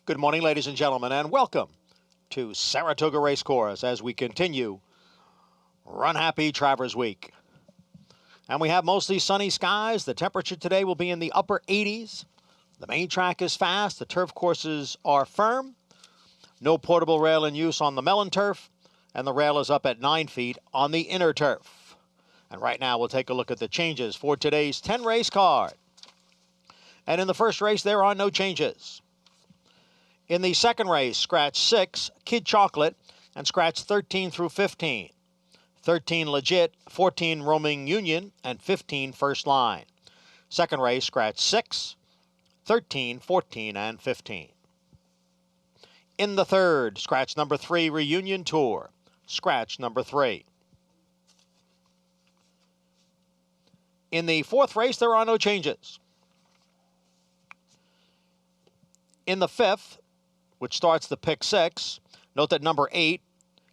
Good morning, ladies and gentlemen, and welcome to Saratoga Racecourse as we continue Run Happy Travers Week. And we have mostly sunny skies. The temperature today will be in the upper 80s. The main track is fast. The turf courses are firm. No portable rail in use on the melon turf, and the rail is up at 9 feet on the inner turf. And right now we'll take a look at the changes for today's 10-race card. And in the first race, there are no changes. In the second race, scratch 6, Kid Chocolate, and scratch 13 through 15. 13 Legit, 14 Roaming Union, and 15 First Line. Second race, scratch 6, 13, 14, and 15. In the third, scratch number 3, Reunion Tour, scratch number 3. In the fourth race, there are no changes. In the fifth, which starts the pick 6, note that number 8,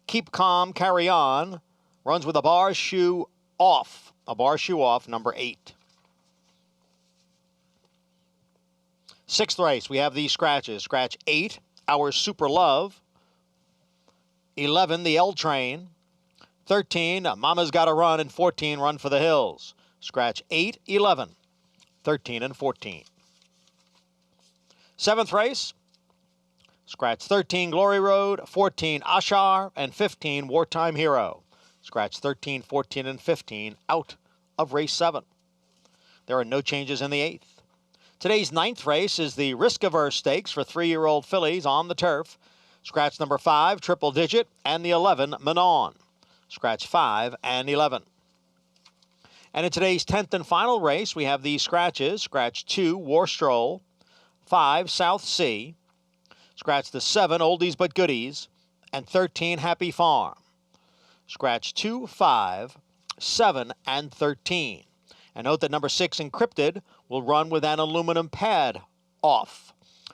Keep Calm, Carry On, runs with a bar shoe off. A bar shoe off, number 8. Sixth race, we have these scratches. Scratch 8, Our Super Love. 11, The L Train. 13, Mama's Gotta Run. And 14, Run for the Hills. Scratch 8, 11, 13, and 14. Seventh race, scratch 13, Glory Road, 14, Ashar, and 15, Wartime Hero. Scratch 13, 14, and 15 out of race 7. There are no changes in the 8th. Today's 9th race is the Risk-Averse Stakes for 3-year-old fillies on the turf. Scratch number 5, Triple Digit, and the 11, Manon. Scratch 5 and 11. And in today's 10th and final race, we have these scratches. Scratch 2, War Stroll, 5, South Sea. Scratch the 7, Oldies But Goodies, and 13, Happy Farm. Scratch 2, 5, 7, and 13. And note that number 6, Encrypted, will run with an aluminum pad off.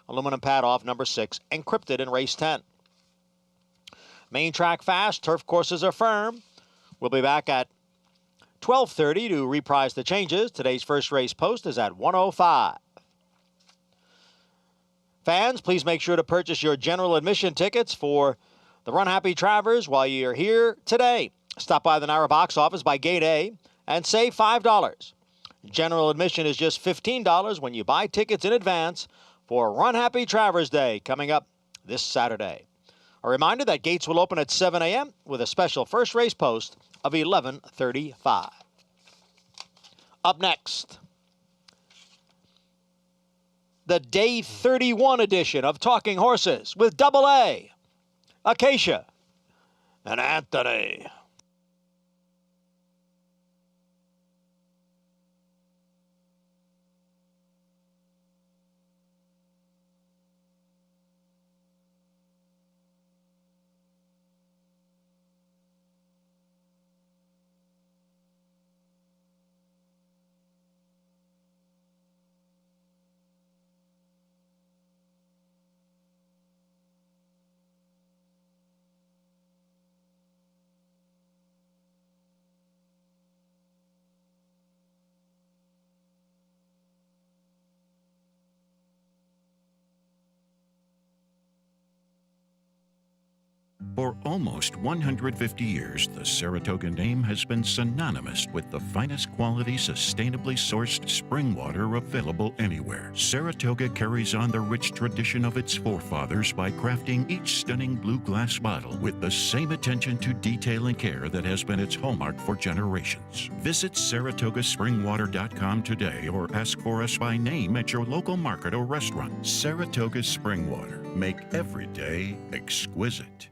Aluminum pad off, number 6, Encrypted in race 10. Main track fast, turf courses are firm. We'll be back at 12:30 to reprise the changes. Today's first race post is at 1:05. Fans, please make sure to purchase your general admission tickets for the Run Happy Travers while you're here today. Stop by the Nara box office by Gate A and save $5. General admission is just $15 when you buy tickets in advance for Run Happy Travers Day coming up this Saturday. A reminder that gates will open at 7 a.m. with a special first race post of 11:35. Up next, the Day 31 edition of Talking Horses with Double A, Acacia, and Anthony. For almost 150 years, the Saratoga name has been synonymous with the finest quality, sustainably sourced spring water available anywhere. Saratoga carries on the rich tradition of its forefathers by crafting each stunning blue glass bottle with the same attention to detail and care that has been its hallmark for generations. Visit SaratogaSpringwater.com today or ask for us by name at your local market or restaurant. Saratoga Spring Water. Make every day exquisite.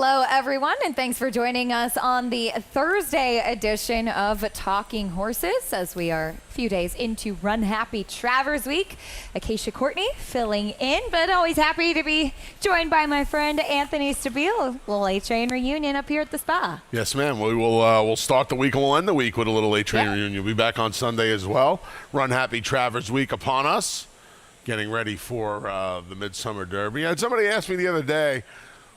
Hello, everyone, and thanks for joining us on the Thursday edition of Talking Horses as we are a few days into Run Happy Travers Week. Acacia Courtney filling in, but always happy to be joined by my friend Anthony Stabile. Little A-Train reunion up here at the spa. Yes, ma'am. We will we'll start the week and we'll end the week with a little A-Train reunion. We'll be back on Sunday as well. Run Happy Travers Week upon us. Getting ready for the Midsummer Derby. And somebody asked me the other day,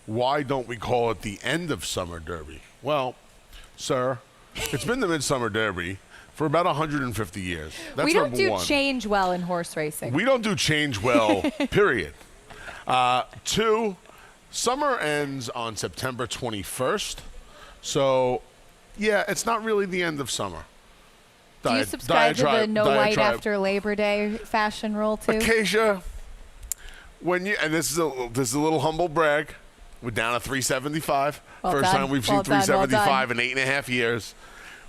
why don't we call it the end of Summer Derby? Well, sir, it's been the Midsummer Derby for about 150 years. That's we don't do one. change well in horse racing. We don't do change well, period. 2, summer ends on September 21st. So, yeah, it's not really the end of summer. Do you subscribe to the no white after Labor Day fashion rule, too? Acacia, when you, and this is a little humble brag, we're down to 375. First time we've seen 375 in 8.5 years.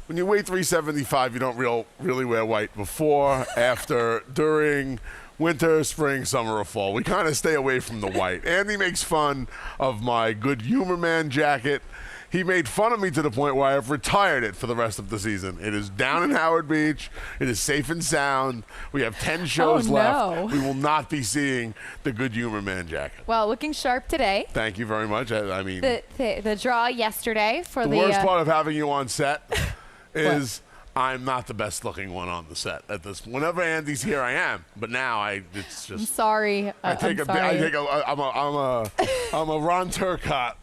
When you weigh 375, you don't really wear white before, after, during, winter, spring, summer, or fall. We kind of stay away from the white. Andy makes fun of my Good Humor Man jacket. He made fun of me to the point where I have retired it for the rest of the season. It is down in Howard Beach. It is safe and sound. We have 10 shows left. We will not be seeing the Good Humor Man jacket. Well, looking sharp today. Thank you very much. I mean, the draw yesterday for the worst part of having you on set is I'm not the best looking one on the set at this. Whenever Andy's here, I am. But now it's just. I'm sorry. I'm a Ron Turcotte.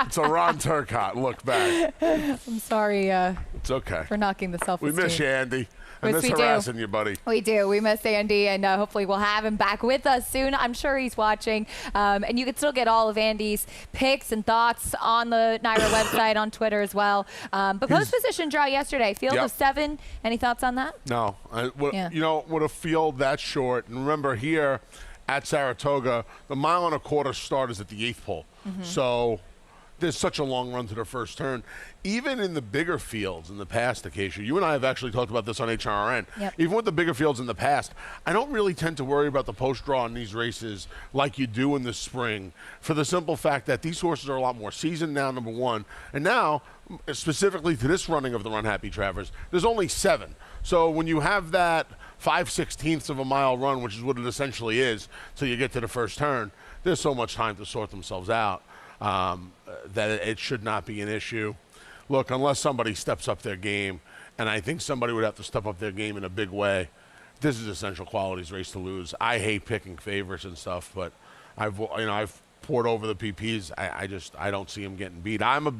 It's a Ron Turcotte look back. I'm sorry. It's okay. For knocking the self-esteem. We miss you, Andy. I miss harassing you, buddy. We do. We miss Andy, and hopefully we'll have him back with us soon. I'm sure he's watching. And you can still get all of Andy's picks and thoughts on the NYRA website, on Twitter as well. But post-position draw yesterday, field of 7. Any thoughts on that? No. You know, with a field that short, and remember here at Saratoga, the 1.25 mile start is at the 8th pole. So there's such a long run to the first turn. Even in the bigger fields in the past, Acacia, you and I have actually talked about this on HRN. Even with the bigger fields in the past, I don't really tend to worry about the post-draw in these races like you do in the spring, for the simple fact that these horses are a lot more seasoned now, number one. And now, specifically to this running of the Run Happy Travers, there's only 7. So when you have that 5/16 of a mile run, which is what it essentially is, till you get to the first turn, there's so much time to sort themselves out that it should not be an issue. Look, unless somebody steps up their game, and I think somebody would have to step up their game in a big way, this is Essential Quality's race to lose. I hate picking favorites and stuff, but I've poured over the PPs. I don't see him getting beat. I'm a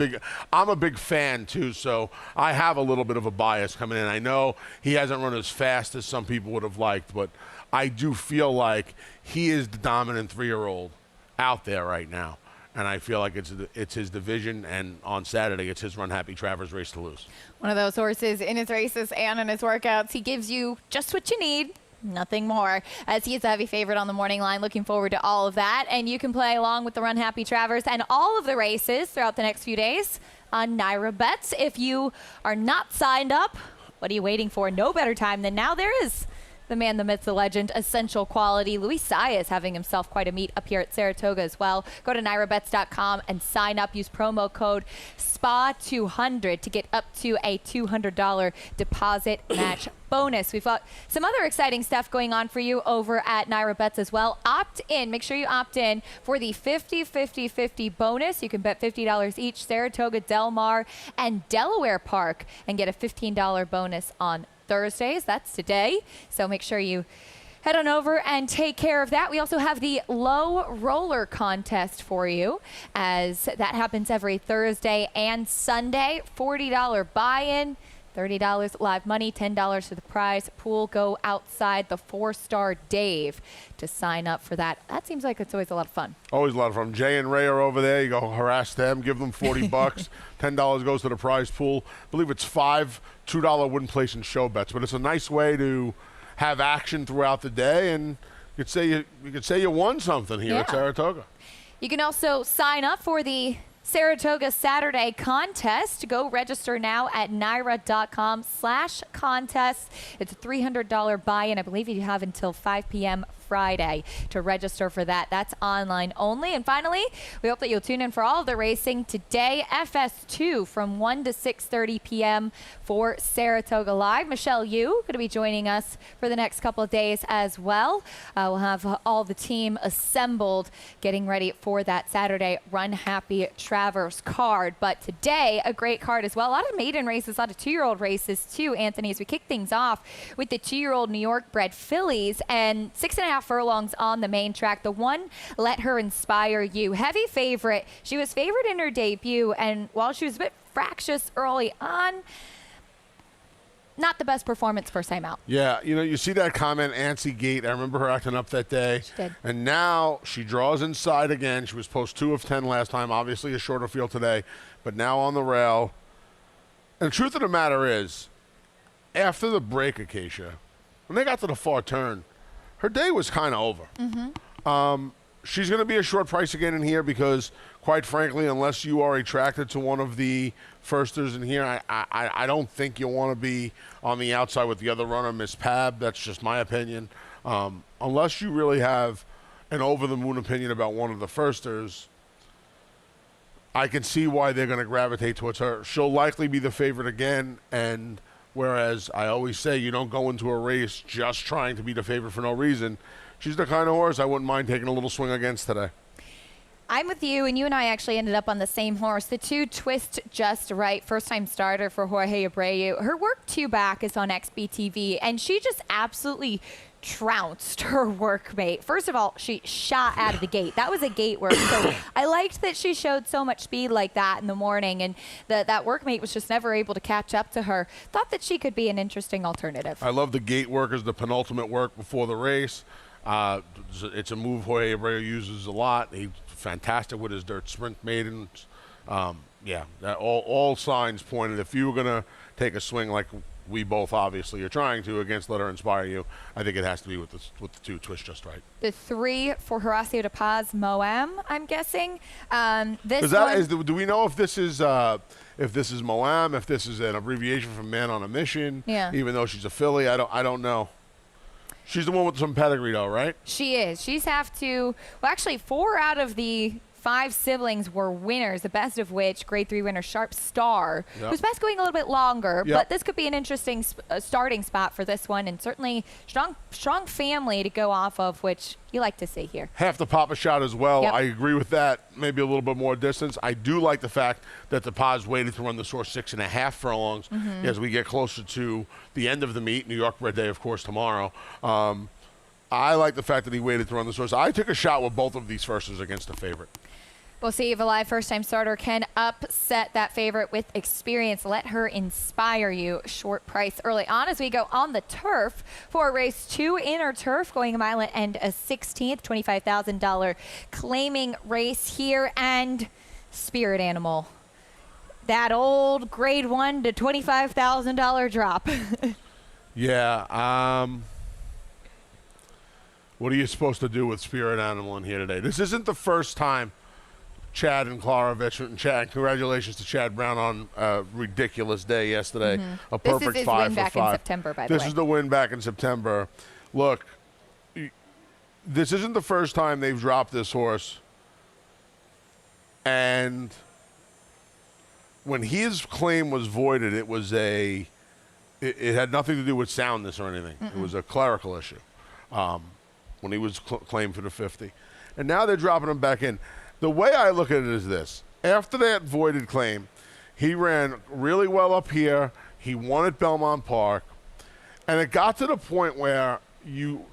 big fan too, so I have a little bit of a bias coming in. I know he hasn't run as fast as some people would have liked, but I do feel like he is the dominant 3-year-old out there right now. And I feel like it's his division, and on Saturday it's his Run Happy Travers race to lose. One of those horses in his races and in his workouts. He gives you just what you need, nothing more, as he is a heavy favorite on the morning line. Looking forward to all of that. And you can play along with the Run Happy Travers and all of the races throughout the next few days on NYRA Bets. If you are not signed up, what are you waiting for? No better time than now. There is the man, the myth, the legend, Essential Quality. Luis Saya is having himself quite a meet up here at Saratoga as well. Go to nyrabets.com and sign up. Use promo code SPA200 to get up to a $200 deposit match bonus. We've got some other exciting stuff going on for you over at NYRA Bets as well. Opt in. Make sure you opt in for the 50-50-50 bonus. You can bet $50 each, Saratoga, Del Mar, and Delaware Park, and get a $15 bonus on Thursdays. That's today. So make sure you head on over and take care of that. We also have the low roller contest for you, as that happens every Thursday and Sunday. $40 buy-in, $30 live money, $10 for the prize pool. Go outside the 4-star Dave to sign up for that. That seems like it's always a lot of fun. Always a lot of fun. Jay and Ray are over there. You go harass them, give them $40. $10 goes to the prize pool. I believe it's $5 $2 win, place, and show bets. But it's a nice way to have action throughout the day, and you could say you won something here at Saratoga. You can also sign up for the Saratoga Saturday contest. Go register now at NYRA.com/contest. It's a $300 buy-in. I believe you have until 5 p.m. Friday to register for that. That's online only. And finally, we hope that you'll tune in for all of the racing today. FS2 from 1 to 6:30 p.m. for Saratoga Live. Michelle Yu going to be joining us for the next couple of days as well. We'll have all the team assembled, getting ready for that Saturday Run Happy Travers card. But today, a great card as well. A lot of maiden races, a lot of 2-year-old races too, Anthony, as we kick things off with the 2-year-old New York bred fillies and 6.5 furlongs on the main track. The one, Let Her Inspire You. Heavy favorite. She was favored in her debut, and while she was a bit fractious early on, not the best performance first time out. Yeah, you know, you see that comment, Antsy Gate. I remember her acting up that day. She did. And now she draws inside again. She was post 2 of 10 last time, obviously a shorter field today, but now on the rail. And the truth of the matter is, after the break, Acacia, when they got to the far turn, her day was kind of over. She's going to be a short price again in here because, quite frankly, unless you are attracted to one of the firsters in here, I don't think you'll want to be on the outside with the other runner, Miss Pab. That's just my opinion. Unless you really have an over-the-moon opinion about one of the firsters, I can see why they're going to gravitate towards her. She'll likely be the favorite again, and whereas I always say you don't go into a race just trying to be the favorite for no reason, she's the kind of horse I wouldn't mind taking a little swing against today. I'm with you, and you and I actually ended up on the same horse. The 2 Twist Just Right, first-time starter for Jorge Abreu. Her work 2 back is on XBTV, and she just absolutely trounced her workmate. First of all, she shot out of the gate. That was a gate work. So I liked that she showed so much speed like that in the morning, and that workmate was just never able to catch up to her. Thought that she could be an interesting alternative. I love the gate work as the penultimate work before the race. It's a move Jorge Abreu uses a lot. He's fantastic with his dirt sprint maidens. Yeah, all signs pointed. If you were going to take a swing like we both obviously are trying to against Let Her Inspire You, I think it has to be with the 2 Twist Just Right. The 3 for Horacio de Paz Moam, I'm guessing. Do we know if this is Moam, if this is an abbreviation from Man on a Mission? Yeah. Even though she's a filly, I don't know. She's the one with some pedigree, though, right? She is. She's well, actually, 4 out of the 5 siblings were winners, the best of which, Grade 3 winner Sharp Star, who's best going a little bit longer, but this could be an interesting starting spot for this one, and certainly strong family to go off of, which you like to see here. Half the Papa shot as well. Yep. I agree with that. Maybe a little bit more distance. I do like the fact that the Paz waited to run the source 6.5 furlongs as we get closer to the end of the meet. New York Red Day, of course, tomorrow. I like the fact that he waited to run the source. I took a shot with both of these firsters against the favorite. We'll see if a live first-time starter can upset that favorite with experience. Let Her Inspire You. Short price early on as we go on the turf for race 2, inner turf, going a mile and a 16th, $25,000 claiming race here, and Spirit Animal. That old Grade 1 to $25,000 drop. Yeah. What are you supposed to do with Spirit Animal in here today? This isn't the first time Chad and Klarovich, and Chad, congratulations to Chad Brown on a ridiculous day yesterday. A perfect 5 for 5. This is his win back in September, by the way. This is the win back in September. Look, this isn't the first time they've dropped this horse. And when his claim was voided, it had nothing to do with soundness or anything. It was a clerical issue when he was claimed for the 50. And now they're dropping him back in. The way I look at it is this. After that voided claim, he ran really well up here. He won at Belmont Park. And it got to the point where you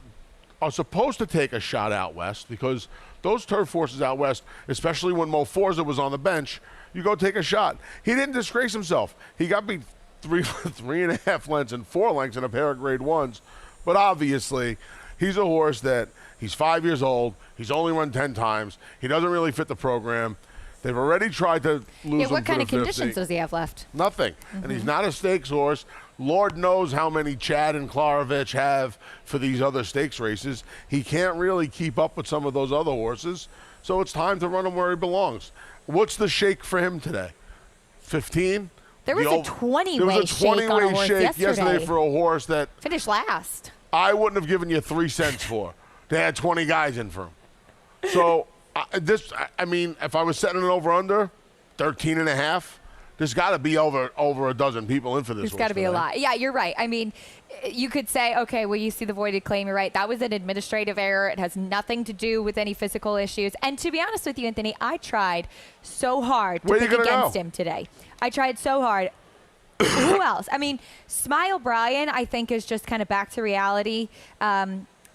are supposed to take a shot out west because those turf horses out west, especially when Mo Forza was on the bench, you go take a shot. He didn't disgrace himself. He got beat 3.5 lengths and 4 lengths in a pair of Grade 1s. But obviously, he's a horse that he's 5 years old. He's only run 10 times. He doesn't really fit the program. They've already tried to lose him. What kind of 50. conditions does he have left? Nothing. And he's not a stakes horse. Lord knows how many Chad and Klarovich have for these other stakes races. He can't really keep up with some of those other horses. So it's time to run him where he belongs. What's the shake for him today? 15? There was a 20-way There was a shake on a 20-way horse shake yesterday for a horse that finished last. I wouldn't have given you 3 cents for. They had 20 guys in for him. So I mean, if I was setting an over/under, 13.5. There's got to be over a dozen people in for this. There's got to be a lot. Yeah, you're right. I mean, you could say, okay, well, you see the voided claim. You're right. That was an administrative error. It has nothing to do with any physical issues. And to be honest with you, Anthony, I tried so hard to pick against him today. I tried so hard. Who else? I mean, Smile Brian, I think, is just kind of back to reality.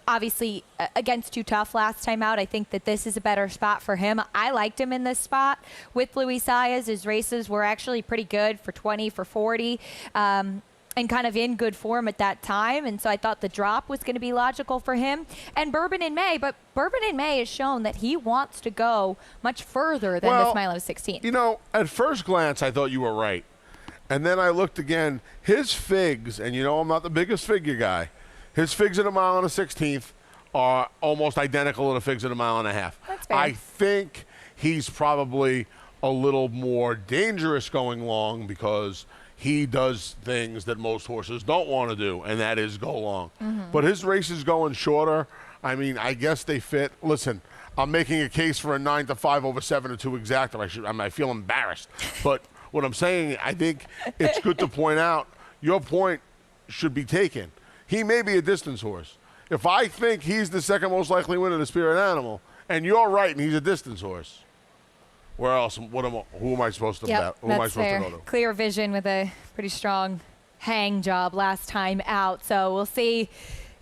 Obviously, against Too Tough last time out, I think that this is a better spot for him. I liked him in this spot with Luis Saez. His races were actually pretty good for 20, for 40, and kind of in good form at that time. And so I thought the drop was going to be logical for him. And Bourbon in May, but Bourbon in May has shown that he wants to go much further than this mile of 16. You know, at first glance, I thought you were right. And then I looked again. His figs, and you know I'm not the biggest figure guy, his figs at a mile and a 16th are almost identical to the figs at a mile and a half. That's fair. I think he's probably a little more dangerous going long because he does things that most horses don't want to do, and that is go long. But his races going shorter, I mean, I guess they fit. Listen, I'm making a case for a 9-5 over 7-2 exact. I feel embarrassed. But what I'm saying, I think it's good to point out, your point should be taken. He may be a distance horse. If I think he's the second most likely winner of the Spirit Animal, and you're right and he's a distance horse, where else? Who am I supposed to bet? Who am I supposed to go to? Clear Vision with a pretty strong hang job last time out. So we'll see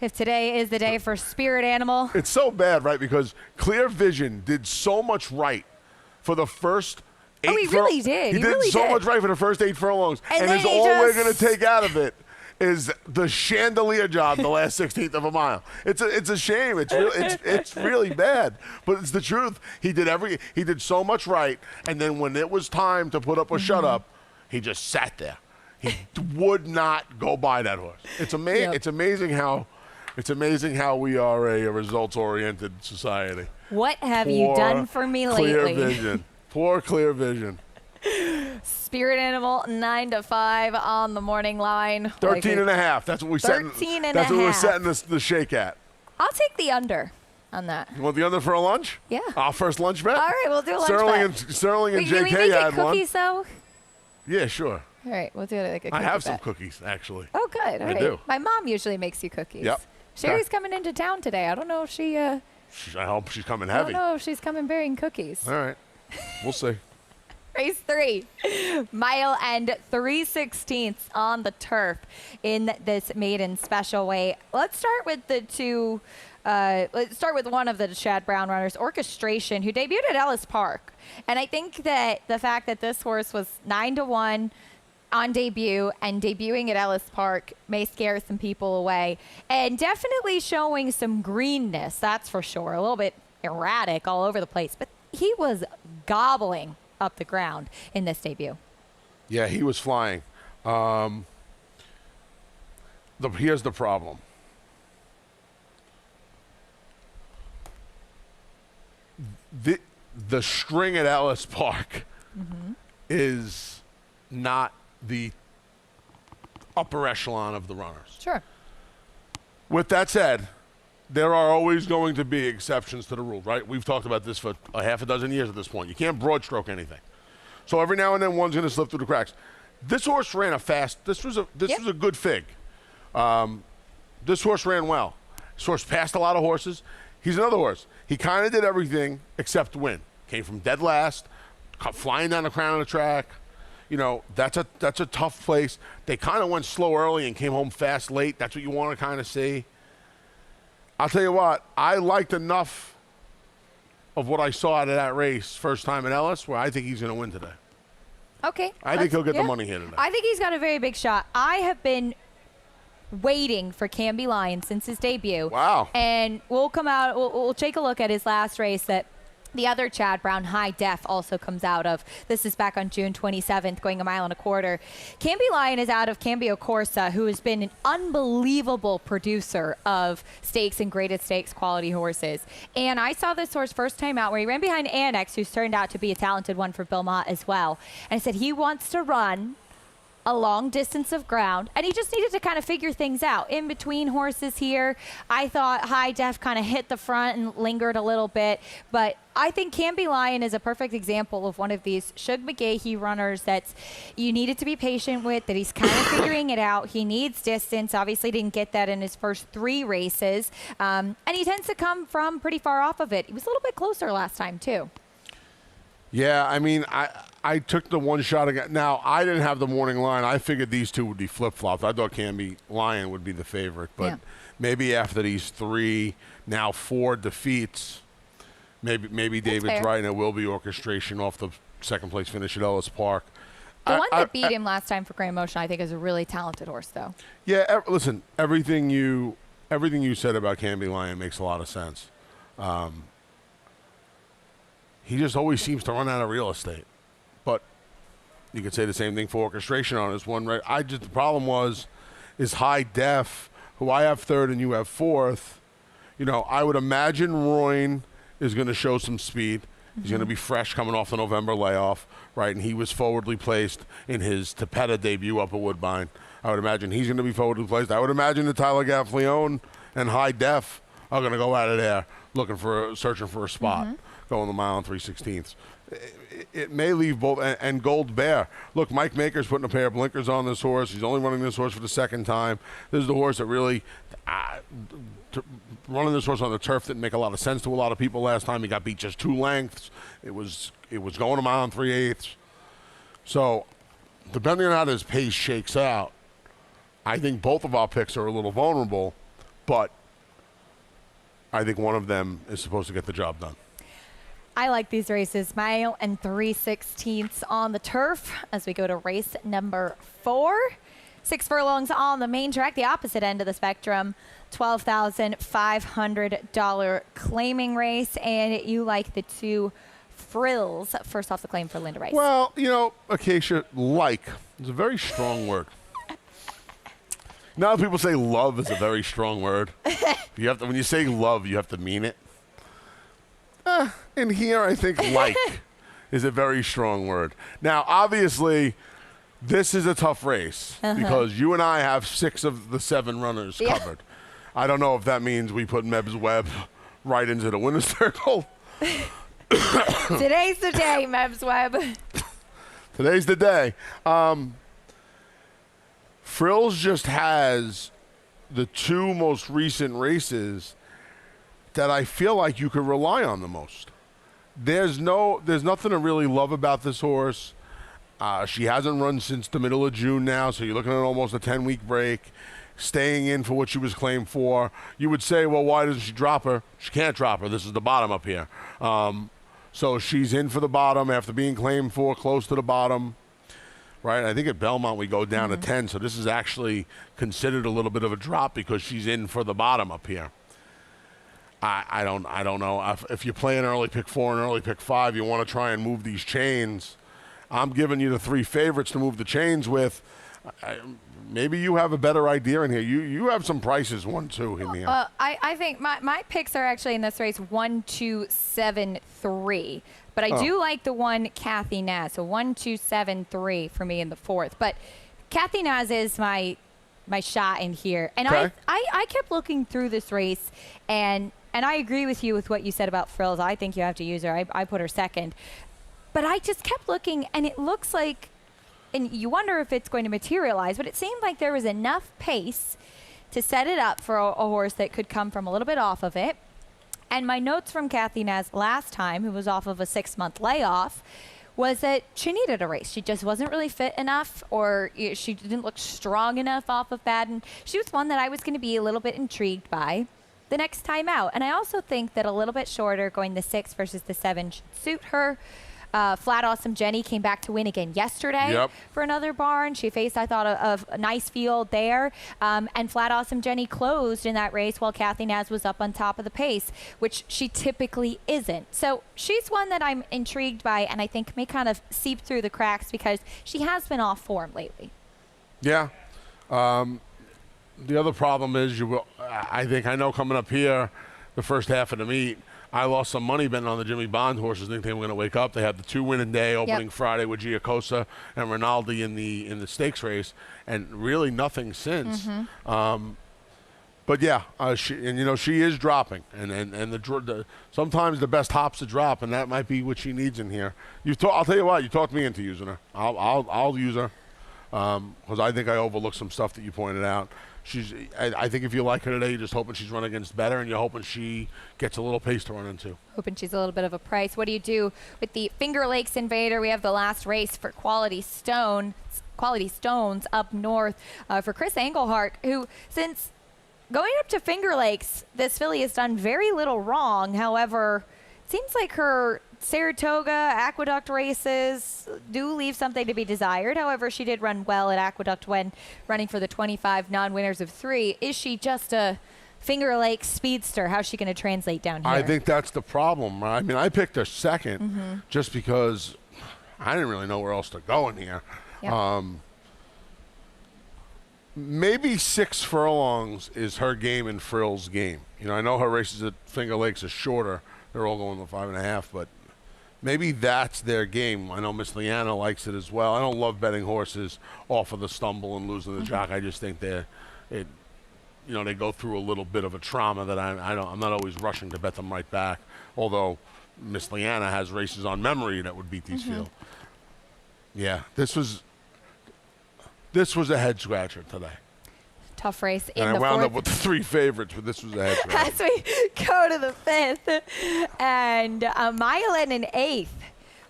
if today is the day for Spirit Animal. It's so bad, right? Because Clear Vision did so much right for the first 8 he really did. He did so much right for the first 8 furlongs. And it's all we're going to take out of it is the chandelier job the last 16th of a mile. It's a shame. It's really bad, but it's the truth. He did so much right, and then when it was time to put up or shut up, he just sat there. He would not go by that horse. It's amazing. It's amazing how we are a results-oriented society. What have you done for me lately? Clear Vision. Poor Clear Vision. Spirit Animal 9-5 on the morning line. 13.5. That's what we set. 13.5. That's what we're setting the shake at. I'll take the under on that. You want the under for a lunch? Yeah. Our first lunch bet. All right, we'll do a lunch bet. Sterling and Can we JK make had it cookies one. though? Yeah, sure. All right, we'll do it like a cookie I have bet. some cookies actually. Oh, good. All right. do. My mom usually makes you cookies. Yep. Sherry's coming into town today. I don't know if she. I hope she's coming I heavy. don't know if she's coming bearing cookies. All right. We'll see. Race 3, mile and 3/16 on the turf in this maiden special weight. Let's start with the two. Let's start with one of the Chad Brown runners, Orchestration, who debuted at Ellis Park. And I think that the fact that this horse was 9-1 on debut and debuting at Ellis Park may scare some people away. And definitely showing some greenness, that's for sure. A little bit erratic all over the place. But he was gobbling up the ground in this debut. Yeah, he was flying. Here's the problem. The string at Ellis Park is not the upper echelon of the runners. Sure. With that said, there are always going to be exceptions to the rule, right? We've talked about this for a half a dozen years at this point. You can't broad stroke anything. So every now and then one's going to slip through the cracks. This horse ran a fast. This was a good fig. This horse ran well. This horse passed a lot of horses. He's another horse. He kind of did everything except win. Came from dead last, flying down the crown of the track. You know, that's a tough place. They kind of went slow early and came home fast late. That's what you want to kind of see. I'll tell you what, I liked enough of what I saw out of that race first time at Ellis where I think he's going to win today. Okay. I think he'll get the money here today. I think he's got a very big shot. I have been waiting for Canby Lion since his debut. Wow. And we'll come out, we'll take a look at his last race that The other Chad Brown, High Def, also comes out of, this is back on June 27th, going 1.25 miles. Canby Lion is out of Cambio Corsa, who has been an unbelievable producer of stakes and graded stakes quality horses. And I saw this horse first time out where he ran behind Annex, who's turned out to be a talented one for Bill Mott as well. And I said he wants to run a long distance of ground, and he just needed to kind of figure things out. In between horses here, I thought High Def kind of hit the front and lingered a little bit, but I think Canby Lion is a perfect example of one of these Shug McGahee runners that you needed to be patient with, that he's kind of figuring it out. He needs distance. Obviously didn't get that in his first 3 races, and he tends to come from pretty far off of it. He was a little bit closer last time, too. Yeah, I mean, I took the one shot again. Now, I didn't have the morning line. I figured these two would be flip-flopped. I thought Canby Lion would be the favorite. But maybe after these 3, now 4 defeats, maybe David's right, and it will be orchestration off the second-place finish at Ellis Park. The one that beat him last time for Grand Motion, I think, is a really talented horse, though. Yeah, listen, everything you said about Canby Lion makes a lot of sense. He just always seems to run out of real estate. But you could say the same thing for orchestration on his one. Right? The problem is High Def, who I have 3rd and you have 4th. You know, I would imagine Royne is going to show some speed. He's going to be fresh coming off the November layoff, right? And he was forwardly placed in his Tapeta debut up at Woodbine. I would imagine he's going to be forwardly placed. I would imagine that Tyler Gaffleone and High Def are going to go out of there searching for a spot. Going the mile and 3/16. It may leave both, and Gold Bear. Look, Mike Maker's putting a pair of blinkers on this horse. He's only running this horse for the 2nd time. This is the horse that really, running this horse on the turf didn't make a lot of sense to a lot of people last time. He got beat just 2 lengths. It was going a mile and 3/8. So, depending on how this pace shakes out, I think both of our picks are a little vulnerable, but I think one of them is supposed to get the job done. I like these races, 1 3/16 on the turf as we go to race number 4. 6 furlongs on the main track, the opposite end of the spectrum, $12,500 claiming race, and you like the 2 frills. First off, the claim for Linda Rice. Well, you know, Acacia, is a very strong word. Now people say love is a very strong word. When you say love, you have to mean it. And here, I think like is a very strong word. Now, obviously, this is a tough race because you and I have 6 of the 7 runners covered. I don't know if that means we put Meb's Webb right into the winner's circle. Today's the day, Meb's Webb. Today's the day. Frills just has the 2 most recent races that I feel like you could rely on the most. There's nothing to really love about this horse. She hasn't run since the middle of June now, so you're looking at almost a 10-week break, staying in for what she was claimed for. You would say, well, why doesn't she drop her? She can't drop her. This is the bottom up here. So she's in for the bottom after being claimed for, close to the bottom. Right? I think at Belmont we go down to 10, so this is actually considered a little bit of a drop because she's in for the bottom up here. I don't know. If you play an early pick 4 and early pick 5, you want to try and move these chains. I'm giving you the 3 favorites to move the chains with. Maybe you have a better idea in here. You have some prices, 1, 2 in here. I think my picks are actually in this race 1, 2, 7, 3. But I do like the one Kathy Naz. So 1, 2, 7, 3 for me in the 4th. But Kathy Naz is my shot in here. And okay. I kept looking through this race, and I agree with you with what you said about Frills. I think you have to use her. I put her 2nd. But I just kept looking, and it looks like, and you wonder if it's going to materialize, but it seemed like there was enough pace to set it up for a horse that could come from a little bit off of it. And my notes from Kathy Naz last time, who was off of a 6-month layoff, was that she needed a race. She just wasn't really fit enough, or she didn't look strong enough off of that. And she was one that I was going to be a little bit intrigued by the next time out. And I also think that a little bit shorter, going the 6 versus the 7, should suit her. Flat Awesome Jenny came back to win again yesterday for another barn. She faced, I thought, a nice field there. And Flat Awesome Jenny closed in that race while Kathy Naz was up on top of the pace, which she typically isn't. So she's one that I'm intrigued by and I think may kind of seep through the cracks because she has been off form lately. Yeah. The other problem is I know coming up here, the first half of the meet, I lost some money betting on the Jimmy Bond horses, thinking they were going to wake up. They had the 2-winning day opening Friday with Giacosa and Rinaldi in the stakes race, and really nothing since. But yeah, she is dropping, and sometimes the best hops to drop, and that might be what she needs in here. I'll tell you what, you talked me into using her. I'll use her because I think I overlooked some stuff that you pointed out. I think if you like her today, you're just hoping she's run against better, and you're hoping she gets a little pace to run into. Hoping she's a little bit of a price. What do you do with the Finger Lakes Invader? We have the last race for Quality Stones up north for Chris Englehart, who since going up to Finger Lakes, this filly has done very little wrong. However, it seems like her Saratoga, Aqueduct races do leave something to be desired. However, she did run well at Aqueduct when running for the 25 non-winners of 3. Is she just a Finger Lakes speedster? How's she going to translate down here? I think that's the problem. I mean, I picked her second just because I didn't really know where else to go in here. Yep. Maybe 6 furlongs is her game and Frill's game. I know her races at Finger Lakes are shorter. They're all going to 5.5, but maybe that's their game. I know Miss Leanna likes it as well. I don't love betting horses off of the stumble and losing the jock. I just think they go through a little bit of a trauma that I'm not always rushing to bet them right back. Although Miss Leanna has races on memory that would beat these field. Yeah, this was a head scratcher today. Tough race in and the I wound fourth. up with the 3 favorites, but this was a head scratcher. As we go to the 5th, and a mile and an 1/8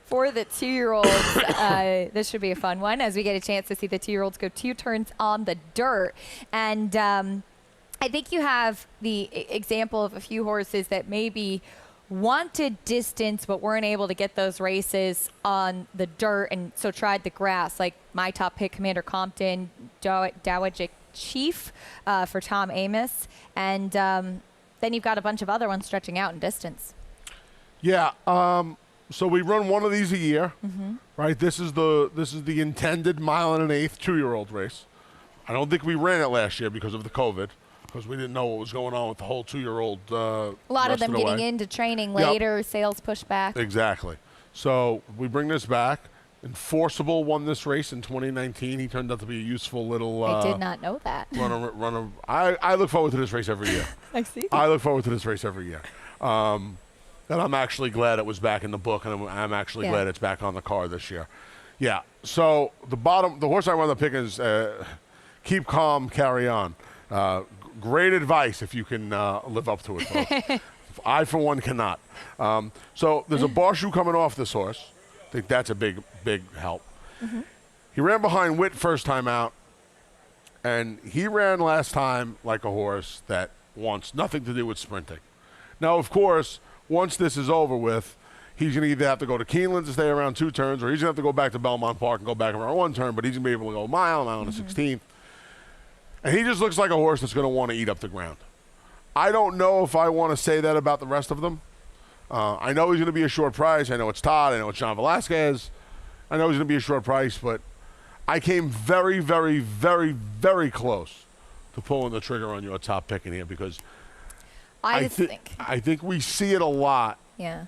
for the 2-year-olds. This should be a fun one as we get a chance to see the 2-year-olds go 2 turns on the dirt. And I think you have the example of a few horses that maybe wanted distance but weren't able to get those races on the dirt and so tried the grass, like my top pick, Commander Compton, Dowagic Chief for Tom Amos, and then you've got a bunch of other ones stretching out in distance. Yeah, so we run one of these a year, right? This is the intended mile and an 1/8 2-year-old race. I don't think we ran it last year because of the COVID, because we didn't know what was going on with the whole 2-year-old. A lot of them getting into training later, sales pushed back. Exactly. So we bring this back. Enforceable won this race in 2019. He turned out to be a useful little. I did not know that. Runner. I look forward to this race every year. I see. I look forward to this race every year. And I'm actually glad it was back in the book, and I'm actually glad it's back on the card this year. Yeah. So the horse I wound up picking is Keep Calm, Carry On. Great advice if you can live up to it, folks. I, for one, cannot. So there's a bar shoe coming off this horse. I think that's a big help. He ran behind Witt first time out, and he ran last time like a horse that wants nothing to do with sprinting. Now, of course, once this is over with, he's going to either have to go to Keeneland to stay around 2 turns, or he's going to have to go back to Belmont Park and go back around 1 turn, but he's going to be able to go a mile and a 16th. And he just looks like a horse that's going to want to eat up the ground. I don't know if I want to say that about the rest of them. I know he's going to be a short price. I know it's Todd. I know it's John Velasquez. I know he's going to be a short price, but I came very, very, very, very close to pulling the trigger on your top pick in here because I think we see it a lot. Yeah.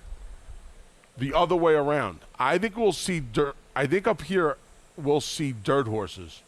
The other way around. I think we'll see dirt. I think up here we'll see dirt horses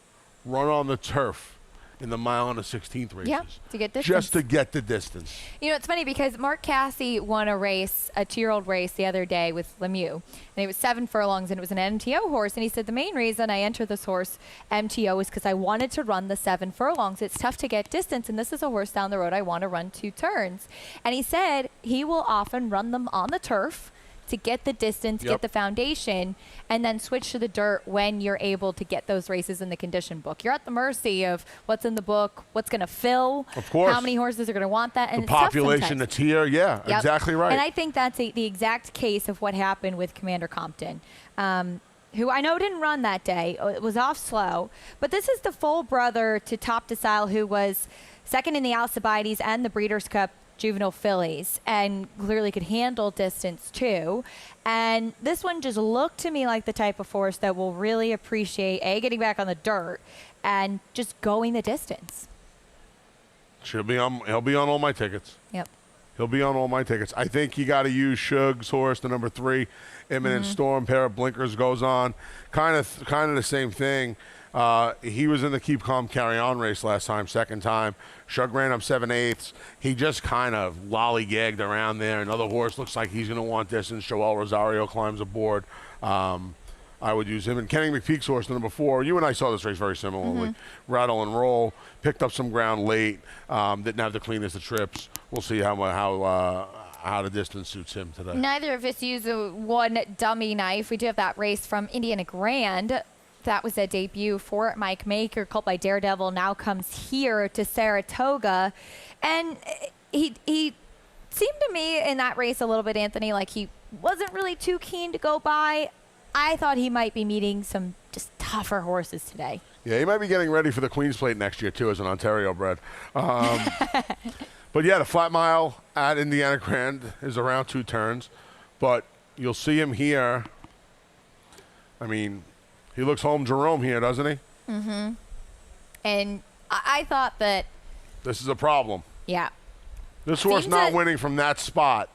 run on the turf in the mile and a 16th races. Yeah, to get distance. Just to get the distance. You know, it's funny because Mark Cassie won a race, a 2-year-old race the other day with Lemieux. And it was 7 furlongs, and it was an MTO horse. And he said, the main reason I entered this horse MTO is because I wanted to run the 7 furlongs. It's tough to get distance, and this is a horse down the road I want to run 2 turns. And he said he will often run them on the turf to get the distance, Yep. get the foundation, and then switch to the dirt when you're able to get those races in the condition book. You're at the mercy of what's in the book, what's going to fill, Of course. how many horses are going to want that, and The it's tough population sometimes. that's here, yeah, Yep. exactly right. And I think that's the exact case of what happened with Commander Compton, who I know didn't run that day. It was off slow. But this is the full brother to Top Decile, who was second in the Alcibiades and the Breeders' Cup juvenile fillies and clearly could handle distance too. And this one just looked to me like the type of horse that will really appreciate, A, getting back on the dirt and just going the distance. He'll be on all my tickets. Yep. He'll be on all my tickets. I think you got to use Shug's horse, the number 3, Imminent Storm. Pair of blinkers goes on. Kind of the same thing. He was in the Keep Calm Carry On race last time, second time. Shug ran up 7/8. He just kind of lollygagged around there. Another horse looks like he's going to want distance. Joel Rosario climbs aboard. I would use him. And Kenny McPeak's horse, the number 4. You and I saw this race very similarly. Rattle and Roll. Picked up some ground late. Didn't have the cleanest of trips. We'll see how the distance suits him today. Neither of us use one dummy knife. We do have that race from Indiana Grand. That was a debut for Mike Maker, called by Daredevil, now comes here to Saratoga. And he seemed to me in that race a little bit, Anthony, like he wasn't really too keen to go by. I thought he might be meeting some just tougher horses today. Yeah, he might be getting ready for the Queen's Plate next year, too, as an Ontario bred. But, yeah, the flat mile at Indiana Grand is around 2 turns. But you'll see him here. I mean, he looks home Jerome here, doesn't he? Mm-hmm. And I thought that... This is a problem. Yeah. This horse not winning from that spot.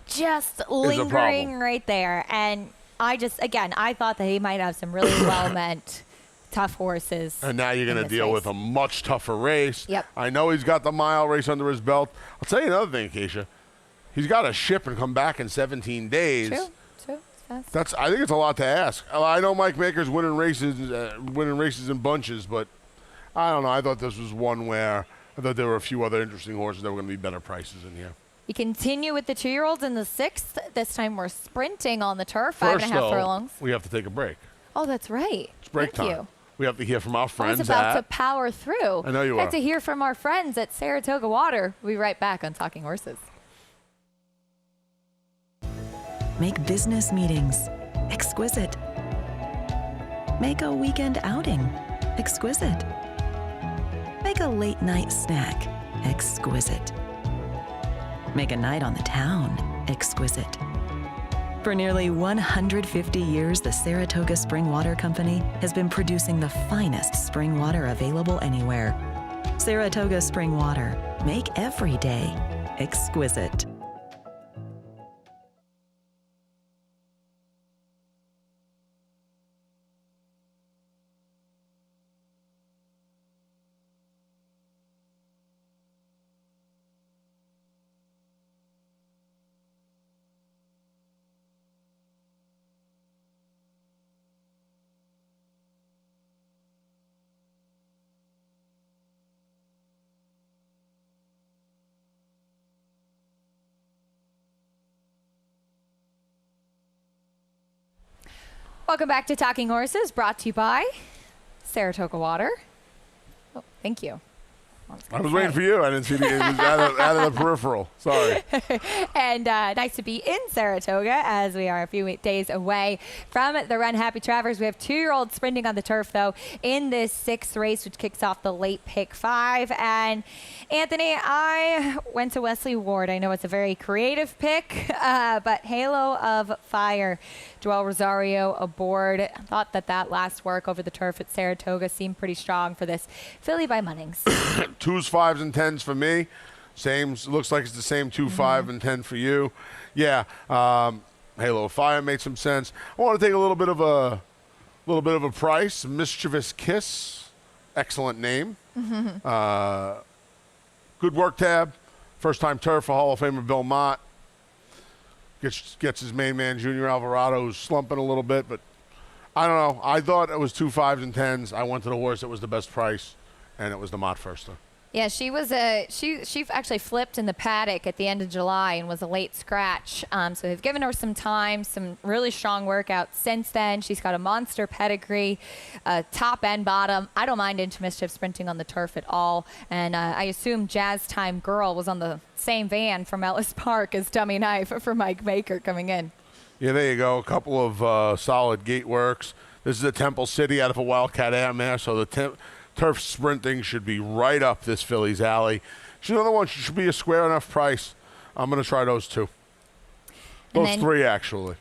Just lingering right there. And I thought that he might have some really well-meant tough horses. And now you're going to deal with a much tougher race. Yep. I know he's got the mile race under his belt. I'll tell you another thing, Keisha. He's got to ship and come back in 17 days. True. Fast. I think it's a lot to ask. I know Mike Maker's winning races in bunches, but I don't know. I thought this was one where I thought there were a few other interesting horses that were going to be better prices in here. We continue with the 2-year-olds in the 6th. This time we're sprinting on the turf, First, 5.5 though, furlongs. we have to take a break. Oh, that's right. It's break Thank time. You. We have to hear from our I friends was about to power through. I know you I are. have to hear from our friends at Saratoga Water. We'll be right back on Talking Horses. Make business meetings exquisite. Make a weekend outing exquisite. Make a late night snack exquisite. Make a night on the town exquisite. For nearly 150 years, the Saratoga Spring Water Company has been producing the finest spring water available anywhere. Saratoga Spring Water. Make every day exquisite. Welcome back to Talking Horses, brought to you by Saratoga Water. Oh, thank you. I was waiting for you. I didn't see it was out of the peripheral. Sorry. And nice to be in Saratoga as we are a few days away from the Run Happy Travers. We have 2-year-olds sprinting on the turf, though, in this 6th race, which kicks off the late pick 5. And Anthony, I went to Wesley Ward. I know it's a very creative pick, but Halo of Fire, Joel Rosario aboard. I thought that last work over the turf at Saratoga seemed pretty strong for this filly by Munnings. 2s, 5s, and 10s for me. Looks like it's the same 2, 5, and 10 for you. Yeah. Halo of Fire made some sense. I want to take a little bit of a price. Mischievous Kiss, excellent name. Good work tab. First time turf for Hall of Famer Bill Mott. Gets his main man Junior Alvarado, who's slumping a little bit, but I don't know. I thought it was 2 5s and 10s. I went to the horse that was the best price, and it was the Mott Firster. Yeah, she was she actually flipped in the paddock at the end of July and was a late scratch. So they've given her some time, some really strong workouts since then. She's got a monster pedigree, top and bottom. I don't mind Into Mischief sprinting on the turf at all. And I assume Jazz Time Girl was on the same van from Ellis Park as Dummy Knife for Mike Baker coming in. Yeah, there you go. A couple of solid gate works. This is a Temple City out of a Wildcat Airmare, so the turf sprinting should be right up this filly's alley. She's another one. She should be a square enough price. I'm going to try those two. Those three, actually.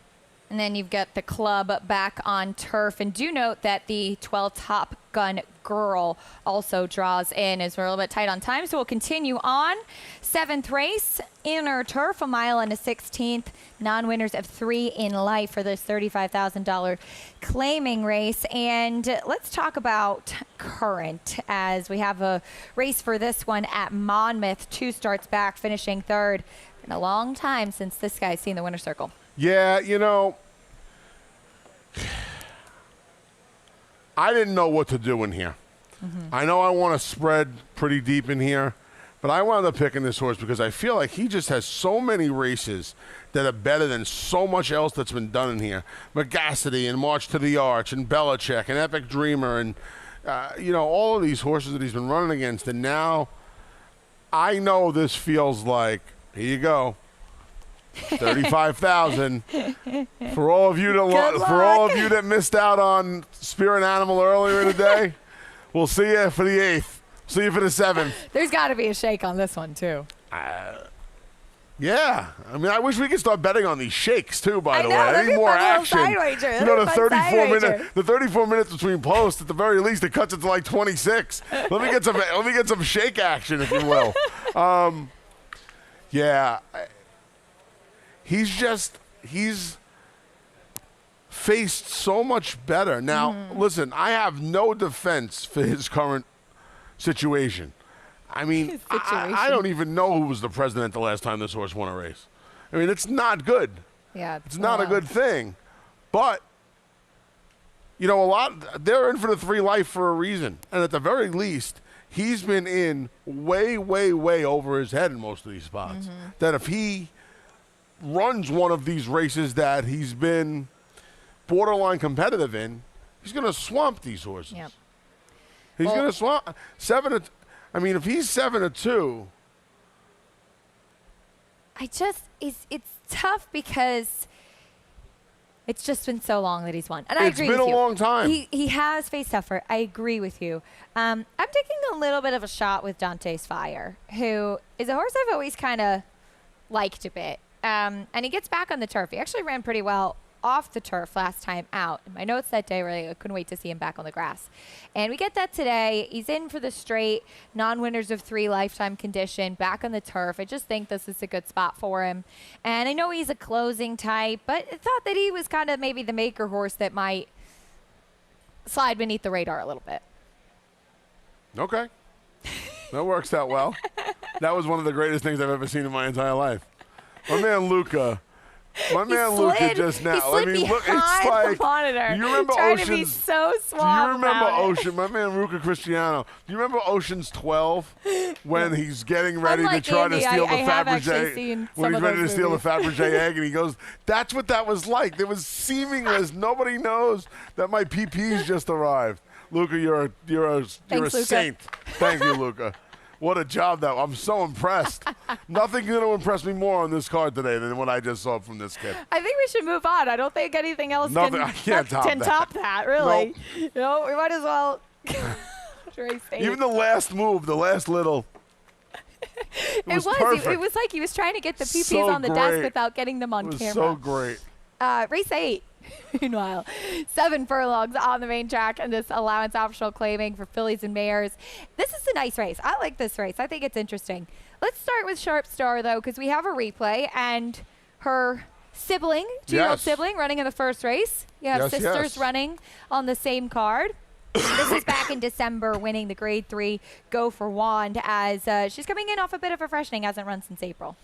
And then you've got the club back on turf. And do note that the 12 Top Gun Girl also draws in as we're a little bit tight on time. So we'll continue on. 7th race, inner turf, 1 mile and a 16th. Non-winners of 3 in life for this $35,000 claiming race. And let's talk about current as we have a race for this one at Monmouth. 2 starts back, finishing 3rd. Been a long time since this guy's seen the winner's circle. Yeah, you know, I didn't know what to do in here. I know I want to spread pretty deep in here, but I wound up picking this horse because I feel like he just has so many races that are better than so much else that's been done in here. Megacity and March to the Arch and Belichick and Epic Dreamer and, you know, all of these horses that he's been running against. And now I know this feels like, here you go. 35,000 for all of you that missed out on Spirit Animal earlier in the day. We'll see you for the 8th. See you for the 7th. There's got to be a shake on this one too. Yeah, I mean, I wish we could start betting on these shakes too. By the way, that'd I need be more a fun little action. side wager. You know, That'd the 34 minutes between posts. At the very least, it cuts it to like 26. Let me get some shake action, if you will. Yeah. He's faced so much better. Now, listen, I have no defense for his current situation. I mean, I don't even know who was the president the last time this horse won a race. I mean, it's not good. Yeah. It's not a good thing. But, you know, they're in for the 3 life for a reason. And at the very least, he's been in way, way, way over his head in most of these spots. That if he runs one of these races that he's been borderline competitive in, he's going to swamp these horses. Yep. He's going to swamp. I mean, if he's 7-2. It's tough because it's just been so long that he's won. And I agree with you. It's been a long time. He has faced tougher. I agree with you. I'm taking a little bit of a shot with Dante's Fire, who is a horse I've always kind of liked a bit. And he gets back on the turf. He actually ran pretty well off the turf last time out. And my notes that day were I couldn't wait to see him back on the grass. And we get that today. He's in for the straight, non-winners of 3 lifetime condition, back on the turf. I just think this is a good spot for him. And I know he's a closing type, but I thought that he was kind of maybe the maker horse that might slide beneath the radar a little bit. Okay. That works out well. That was one of the greatest things I've ever seen in my entire life. My man Luca just now. He slid look, it's behind like the monitor. You remember trying Ocean's? To be so Do suave you remember about Ocean? My man Luca Cristiano. Do you remember Ocean's 12 when he's getting ready Unlike to try Andy, to steal the I have actually seen Fabergé? some When he's of ready to those steal the movies. Fabergé egg, and he goes, "That's what that was like. It was seamless. Nobody knows that my PP's just arrived." Luca, you're a Thanks, Luca. saint. Thank you, Luca. What a job that I'm so impressed. Nothing's going to impress me more on this card today than what I just saw from this kid. I think we should move on. I don't think anything else can top that, really. Nope. You know, we might as well race 8. Even the last move, the last little. It was perfect. It was like he was trying to get the PPs So on the great. desk without getting them on It was camera. so great. Race 8. Meanwhile, 7 furlongs on the main track and this allowance optional claiming for fillies and mares. This is a nice race. I like this race. I think it's interesting. Let's start with Sharp Star, though, because we have a replay and her sibling, 2-year-old sibling, running in the first race. You have sisters running on the same card. This is back in December, winning the Grade 3 Go for Wand as she's coming in off a bit of a freshening, hasn't run since April.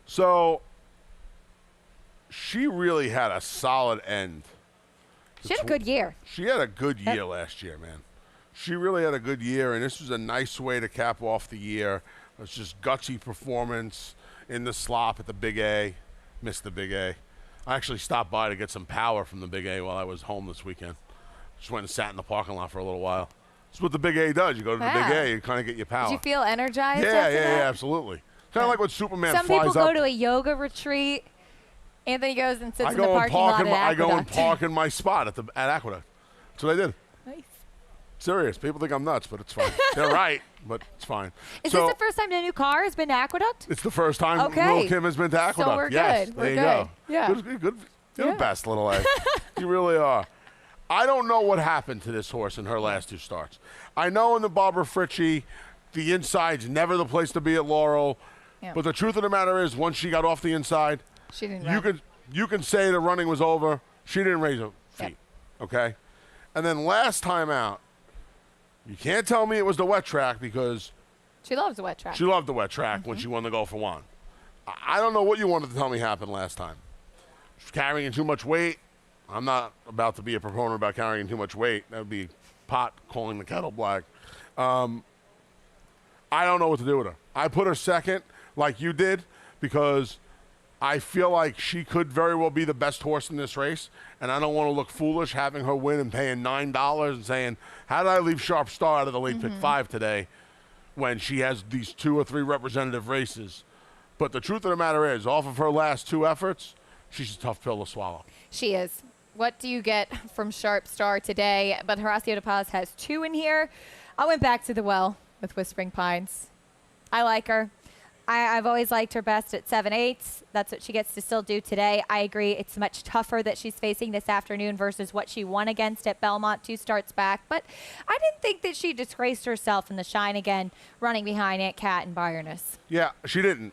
So she really had a solid end. She had a good year. She had a good year last year, man. She really had a good year, and this was a nice way to cap off the year. It was just gutsy performance in the slop at the Big A. Missed the Big A. I actually stopped by to get some power from the Big A while I was home this weekend. Just went and sat in the parking lot for a little while. That's what the Big A does. You go to the Big A, you kind of get your power. Did you feel energized Yeah, after yeah, that? yeah, absolutely. Kind of like when Superman Some flies people go up. to a yoga retreat. Anthony goes and sits I in the go and parking lot park at I go and Aqueduct. park in my spot at Aqueduct. That's what I did. Nice. Serious. People think I'm nuts, but it's fine. They're right, but it's fine. Is So, this the first time the new car has been to Aqueduct? it's the first time Okay. Lil Kim has been to Aqueduct. we're yes, good. there We're you good. go. Yeah. Good. You're Yeah. the best, Little A. You really are. I don't know what happened to this horse in her last two starts. I know in the Barbara Fritchie, the inside's never the place to be at Laurel. Yeah. But the truth of the matter is, once she got off the inside, She didn't you run. can say the running was over. She didn't raise her feet. Yep. Okay? And then last time out, you can't tell me it was the wet track because She loves a wet track. she loved the wet track when she won the Go for One. I don't know what you wanted to tell me happened last time. She's carrying too much weight. I'm not about to be a proponent about carrying too much weight. That would be pot calling the kettle black. I don't know what to do with her. I put her second like you did because I feel like she could very well be the best horse in this race, and I don't want to look foolish having her win and paying $9 and saying, how did I leave Sharp Star out of the late pick 5 today when she has these 2 or 3 representative races? But the truth of the matter is, off of her last 2 efforts, she's a tough pill to swallow. She is. What do you get from Sharp Star today? But Horacio de Paz has 2 in here. I went back to the well with Whispering Pines. I like her. I've always liked her best at 7/8. That's what she gets to still do today. I agree. It's much tougher that she's facing this afternoon versus what she won against at Belmont 2 starts back. But I didn't think that she disgraced herself in the shine again, running behind Aunt Cat and Bayerness. Yeah, she didn't.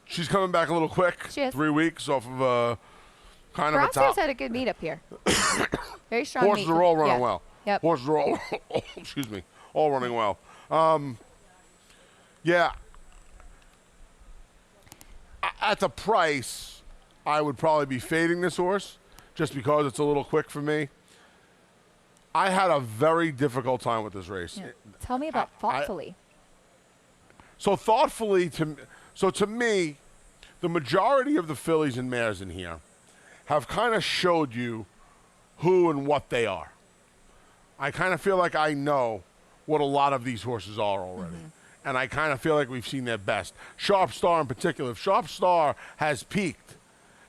She's coming back a little quick. She is. 3 weeks off of kind of a Horacio's top. had a good meet up here. Very strong Horses meet. are all running Yeah. well. Yep. Horses are all, excuse me, all running well. Yeah. At the price, I would probably be fading this horse just because it's a little quick for me. I had a very difficult time with this race. Yeah. Tell me about Thoughtfully. So thoughtfully, to me, the majority of the fillies and mares in here have kind of showed you who and what they are. I kind of feel like I know what a lot of these horses are already. And I kind of feel like we've seen their best. Sharp Star in particular. If Sharp Star has peaked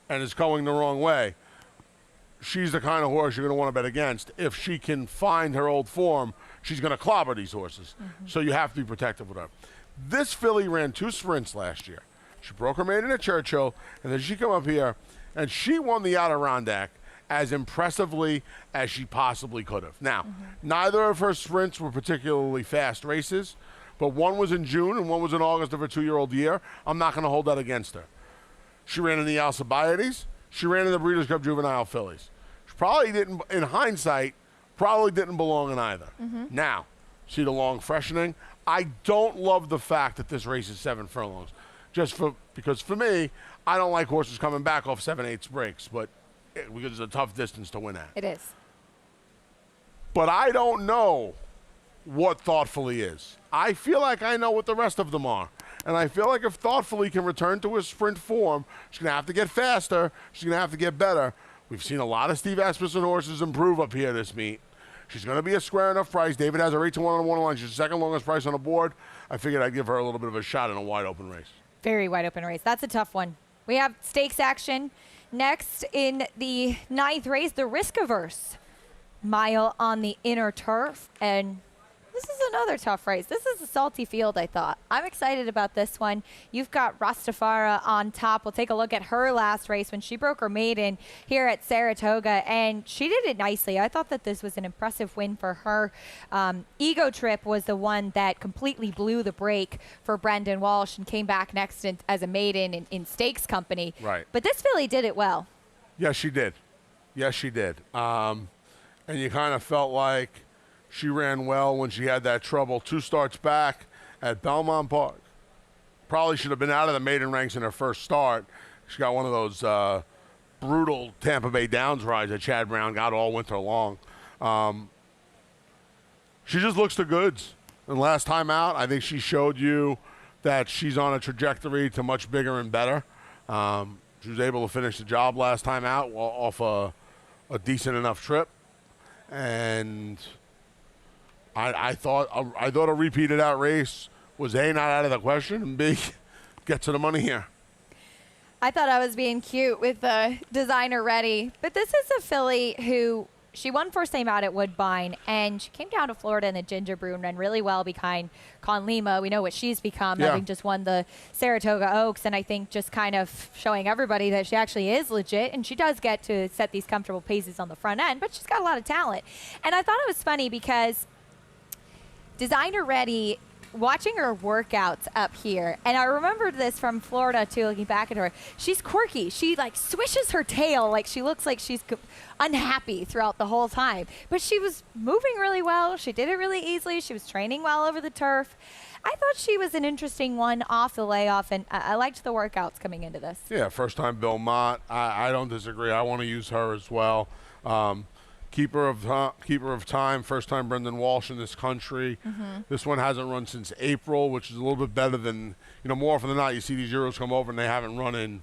and is going the wrong way, she's the kind of horse you're going to want to bet against. If she can find her old form, she's going to clobber these horses. So you have to be protective with her. This filly ran 2 sprints last year. She broke her maiden at Churchill, and then she come up here, and she won the Adirondack as impressively as she possibly could have. Now, neither of her sprints were particularly fast races, but one was in June and one was in August of her 2-year-old year. I'm not going to hold that against her. She ran in the Alcibiades. She ran in the Breeders' Cup Juvenile fillies. She probably didn't, in hindsight, probably didn't belong in either. Now, see the long freshening? I don't love the fact that this race is 7 furlongs. Because for me, I don't like horses coming back off 7/8 breaks, but because it's a tough distance to win at. It is. But I don't know what Thoughtfully is. I feel like I know what the rest of them are. And I feel like if Thoughtfully can return to her sprint form, she's going to have to get faster. She's going to have to get better. We've seen a lot of Steve Asmussen horses improve up here this meet. She's going to be a square enough price. David has her 8-1 on the 1 line. She's the second longest price on the board. I figured I'd give her a little bit of a shot in a wide open race. Very wide open race. That's a tough one. We have stakes action next in the 9th race, the risk-averse mile on the inner turf. And this is another tough race. This is a salty field, I thought. I'm excited about this one. You've got Rastafara on top. We'll take a look at her last race when she broke her maiden here at Saratoga, and she did it nicely. I thought that this was an impressive win for her. Ego Trip was the one that completely blew the break for Brendan Walsh and came back next as a maiden in stakes company. Right. But this filly did it well. Yes, she did. Yes, she did. And you kind of felt like she ran well when she had that trouble 2 starts back at Belmont Park. Probably should have been out of the maiden ranks in her first start. She got one of those brutal Tampa Bay Downs rides that Chad Brown got all winter long. she just looks the goods. And last time out, I think she showed you that she's on a trajectory to much bigger and better. She was able to finish the job last time out off a decent enough trip. And I thought a repeated out race was A, not out of the question, and B, get to the money here. I thought I was being cute with the Designer Ready, but this is a filly who she won first time out at Woodbine, and she came down to Florida in the Ginger Brew and ran really well behind Con Lima. We know what she's become, having just won the Saratoga Oaks, and I think just kind of showing everybody that she actually is legit, and she does get to set these comfortable paces on the front end, but she's got a lot of talent. And I thought it was funny because Designer Ready, watching her workouts up here, and I remembered this from Florida too, looking back at her, she's quirky. She like swishes her tail, like she looks like she's unhappy throughout the whole time. But she was moving really well. She did it really easily. She was training well over the turf. I thought she was an interesting one off the layoff, and I liked the workouts coming into this. Yeah, first time Bill Mott. I don't disagree. I want to use her as well. Keeper of time, first time Brendan Walsh in this country. This one hasn't run since April, which is a little bit better than, more often than not, you see these Euros come over and they haven't run in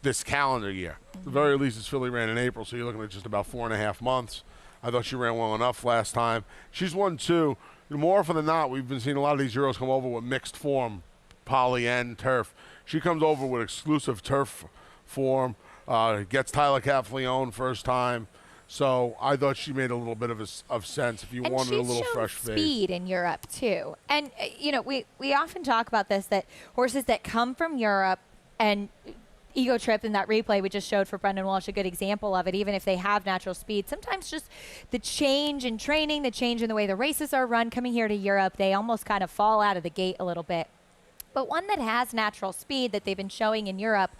this calendar year. At the very least, this filly ran in April, so you're looking at just about 4.5 months. I thought she ran well enough last time. She's won two. More often than not, we've been seeing a lot of these Euros come over with mixed form, poly and turf. She comes over with exclusive turf form, gets Tyler Caffleone first time. So I thought she made a little bit of sense if you wanted a little fresh face. Speed in Europe too, and we often talk about this, that horses that come from Europe, and Ego Trip in that replay we just showed for Brendan Walsh, a good example of it. Even if they have natural speed, sometimes just the change in training, the change in the way the races are run, coming here to Europe, they almost kind of fall out of the gate a little bit. But one that has natural speed that they've been showing in Europe,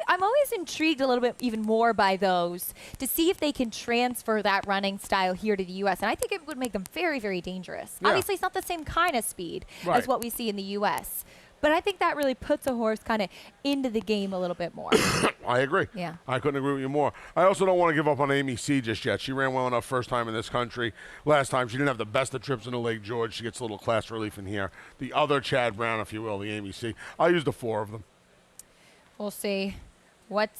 I'm always intrigued a little bit even more by those to see if they can transfer that running style here to the U.S. And I think it would make them very, very dangerous. Yeah. Obviously, it's not the same kind of speed as what we see in the U.S., but I think that really puts a horse kind of into the game a little bit more. I agree. Yeah. I couldn't agree with you more. I also don't want to give up on Amy C just yet. She ran well enough first time in this country. Last time, she didn't have the best of trips into Lake George. She gets a little class relief in here. The other Chad Brown, if you will, the Amy C. I used the 4 of them. We'll see what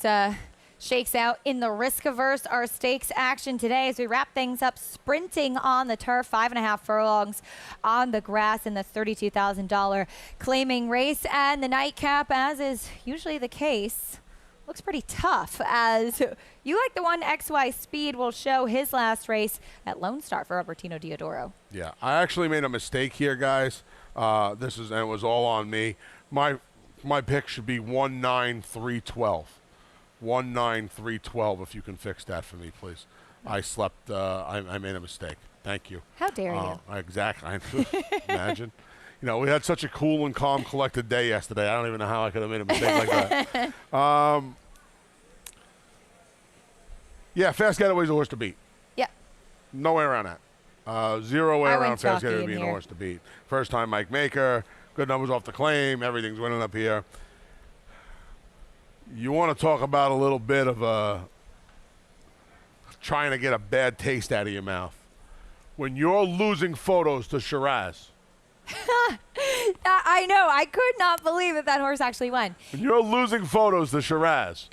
shakes out in the risk-averse our stakes action today as we wrap things up sprinting on the turf, 5.5 furlongs on the grass in the $32,000 claiming race. And the nightcap, as is usually the case, looks pretty tough, as you like the one XY Speed will show his last race at Lone Star for Robertino Diodoro. Yeah, I actually made a mistake here, guys. And it was all on me. My pick should be 19312. 19312, if you can fix that for me, please. I slept. I made a mistake. Thank you. How dare you? Exactly. Imagine. We had such a cool and calm, collected day yesterday. I don't even know how I could have made a mistake like that. Yeah, Fast Getaway's a horse to beat. Yeah. No way around that. Zero way around Fast Getaway being a horse to beat. First time Mike Maker. Good numbers off the claim. Everything's winning up here. You want to talk about a little bit of trying to get a bad taste out of your mouth. When you're losing photos to Shiraz. I know. I could not believe that horse actually won. When you're losing photos to Shiraz,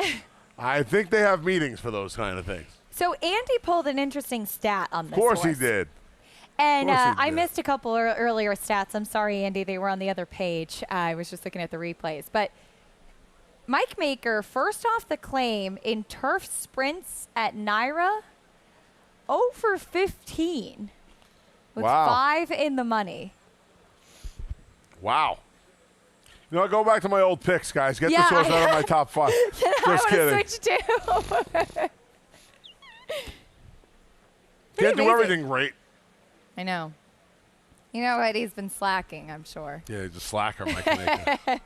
I think they have meetings for those kind of things. So Andy pulled an interesting stat on this Of course horse. he did. And I missed a couple earlier stats. I'm sorry, Andy. They were on the other page. I was just looking at the replays. But Mike Maker, first off the claim in turf sprints at Naira, 0 for 15 with 5 in the money. Wow. Go back to my old picks, guys. Get this horse out of my top 5. Just kidding. Switch too. Can't do everything great. I know. You know what? He's been slacking, I'm sure. Yeah, he's a slacker, Mike Maker.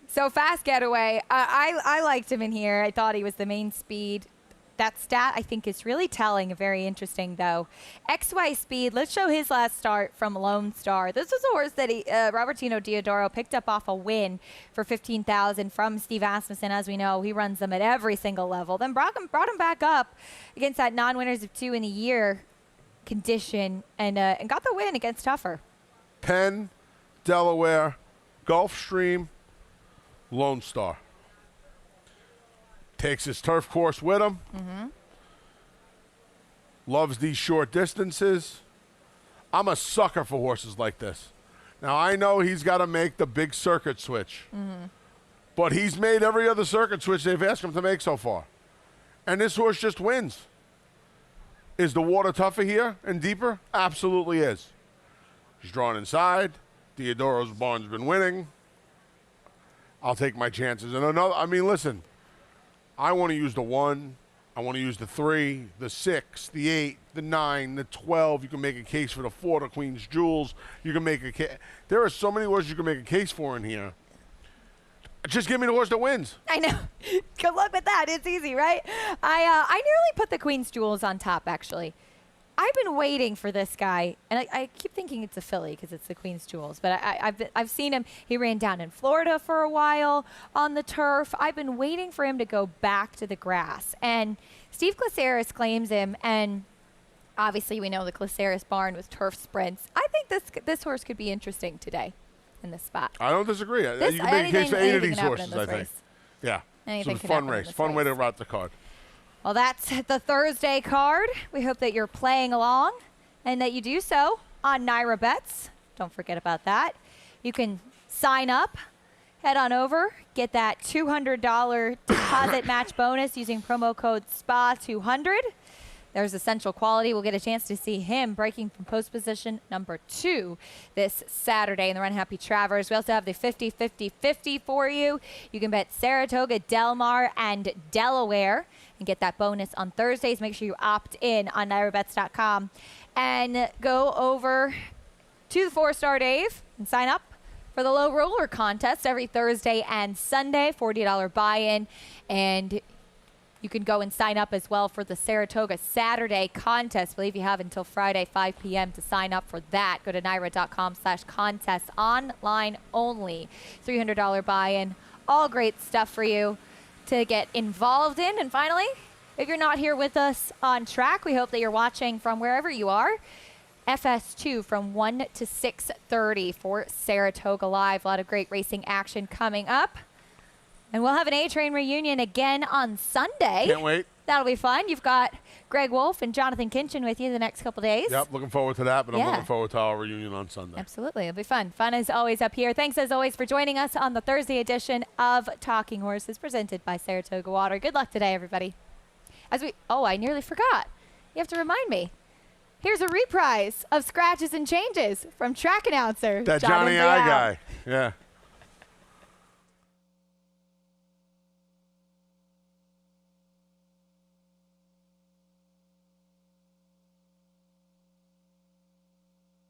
So Fast Getaway, I liked him in here. I thought he was the main speed. That stat, I think, is really telling. Very interesting, though. XY Speed, let's show his last start from Lone Star. This was a horse that Robertino Diodoro picked up off a win for $15,000 from Steve Asmussen. As we know, he runs them at every single level. Then brought him back up against that non-winners of 2 in a year condition and got the win against Tougher. Penn, Delaware, Gulfstream, Lone Star. Takes his turf course with him. Loves these short distances. I'm a sucker for horses like this. Now, I know he's got to make the big circuit switch. But he's made every other circuit switch they've asked him to make so far. And this horse just wins. Is the water tougher here and deeper? Absolutely is. He's drawn inside. Theodoro's barn's been winning. I'll take my chances. And another, I mean, listen, I want to use the 1. I want to use the 3, the 6, the 8, the 9, the 12. You can make a case for the 4, the Queen's Jewels. You can make a case. There are so many horses you can make a case for in here. Just give me the horse that wins. I know. Good luck with that. It's easy, right? I nearly put the Queen's Jewels on top, actually. I've been waiting for this guy, and I keep thinking it's a filly because it's the Queen's Jewels. But I've seen him. He ran down in Florida for a while on the turf. I've been waiting for him to go back to the grass. And Steve Glaceris claims him, and obviously we know the Glaceris barn with turf sprints. I think this horse could be interesting today in this spot. I don't disagree. You can make a case for 8 of these horses, I think. Race. Yeah. Anything it's a can fun happen in race. this Fun way race. to route the card. Well, that's the Thursday card. We hope that you're playing along and that you do so on Naira Bets. Don't forget about that. You can sign up, head on over, get that $200 deposit match bonus using promo code SPA200. There's Essential Quality. We'll get a chance to see him breaking from post position number 2 this Saturday in the Run Happy Travers. We also have the 50-50-50 for you. You can bet Saratoga, Del Mar, and Delaware and get that bonus on Thursdays. Make sure you opt in on NairaBets.com and go over to the 4-Star Dave and sign up for the low roller contest every Thursday and Sunday, $40 buy-in. And you can go and sign up as well for the Saratoga Saturday contest. I believe you have until Friday, 5 p.m. to sign up for that. Go to Naira.com/contest, online only. $300 buy-in. All great stuff for you to get involved in. And finally, if you're not here with us on track, we hope that you're watching from wherever you are. FS2 from 1 to 6:30 for Saratoga Live. A lot of great racing action coming up. And we'll have an A-Train reunion again on Sunday. Can't wait. That'll be fun. You've got Greg Wolf and Jonathan Kinchin with you the next couple days. Yep, looking forward to that, but Yeah. I'm looking forward to our reunion on Sunday. Absolutely. It'll be fun. Fun as always up here. Thanks as always for joining us on the Thursday edition of Talking Horses presented by Saratoga Water. Good luck today, everybody. I nearly forgot. You have to remind me. Here's a reprise of Scratches and Changes from track announcer That John Johnny Andrew. I guy. Yeah.